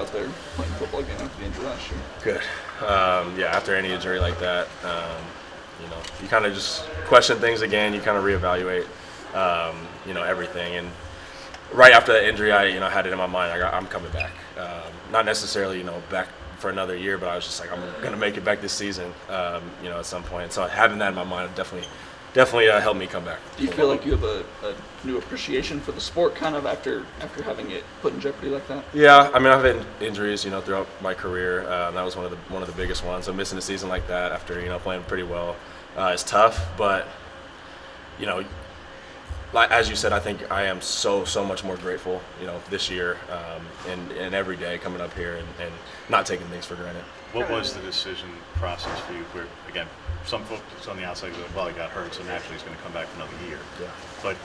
out there playing football again after the injury last year? Good. Yeah, after any injury like that, you kind of just question things again. You kind of reevaluate, everything. And right after that injury, I had it in my mind. I'm coming back. Not necessarily, back for another year, but I was just like, I'm going to make it back this season, at some point. So having that in my mind definitely helped me come back. Do you feel like you have a new appreciation for the sport kind of after having it put in jeopardy like that? Yeah, I mean, I've had injuries, throughout my career. That was one of the biggest ones. So missing a season like that after, playing pretty well is tough. But, like as you said, I think I am so much more grateful, this year and every day coming up here and not taking things for granted. What was the decision process for you? Where, again, some folks on the outside go, well, he got hurt, so naturally he's going to come back for another year. Yeah. But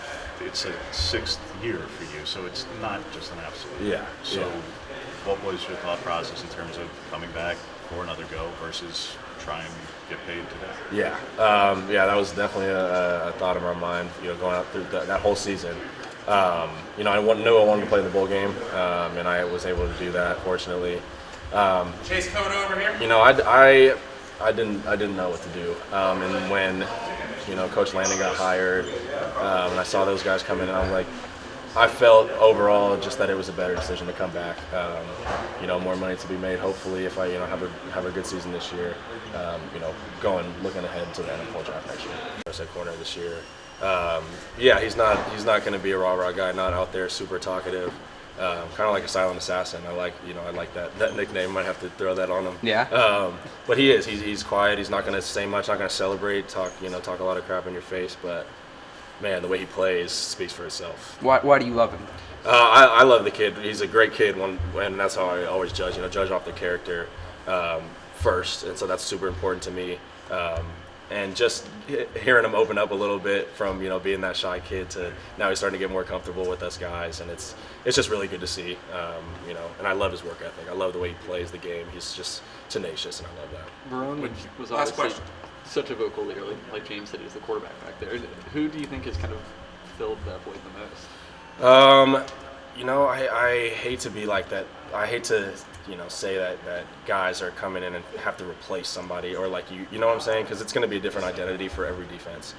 it's a sixth year for you, so it's not just an absolute. Yeah. So yeah. What was your thought process in terms of coming back for another go versus try and get paid today? Yeah. That was definitely a thought in my mind, going out through that whole season. I knew I wanted to play the bowl game, and I was able to do that, fortunately. Chase coming over here. I didn't know what to do, and when Coach Landon got hired, and I saw those guys come in, I'm like, I felt overall just that it was a better decision to come back. More money to be made. Hopefully, if I have a good season this year, looking ahead to the NFL draft next year. I said corner this year. He's not going to be a rah-rah guy. Not out there super talkative. Kind of like a silent assassin. I like that nickname. Might have to throw that on him. Yeah. But he is. He's quiet. He's not going to say much. Not going to celebrate. Talk a lot of crap in your face. But man, the way he plays speaks for itself. Why do you love him? I love the kid. He's a great kid. And that's how I always judge. Judge off the character first. And so that's super important to me. And just hearing him open up a little bit from being that shy kid to now he's starting to get more comfortable with us guys, and it's just really good to see. And I love his work ethic. I love the way he plays the game. He's just tenacious, and I love that. Verone was obviously such a vocal leader, like James said, he was the quarterback back there. Who do you think has kind of filled that void the most? I hate to be like that. I hate to say that guys are coming in and have to replace somebody or like you know what I'm saying, because it's going to be a different identity for every defense.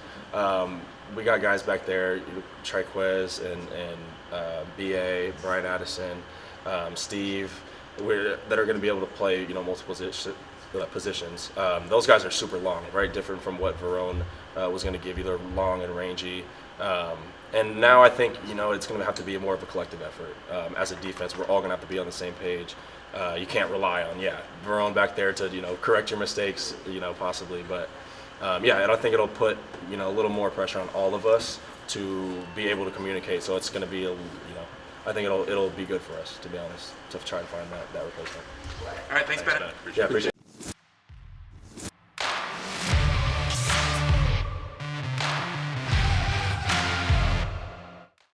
We got guys back there, Triquez and BA, Brian Addison, Steve, that are going to be able to play multiple positions. Those guys are super long, right? Different from what Verone was going to give you. They're long and rangy. And now I think, it's going to have to be more of a collective effort. As a defense, we're all going to have to be on the same page. You can't rely on, Verone back there to, correct your mistakes, possibly. But, and I think it'll put, a little more pressure on all of us to be able to communicate. So it's going to be, I think it'll be good for us, to be honest, to try and find that replacement. All right, thanks, Bennett. Yeah, appreciate it.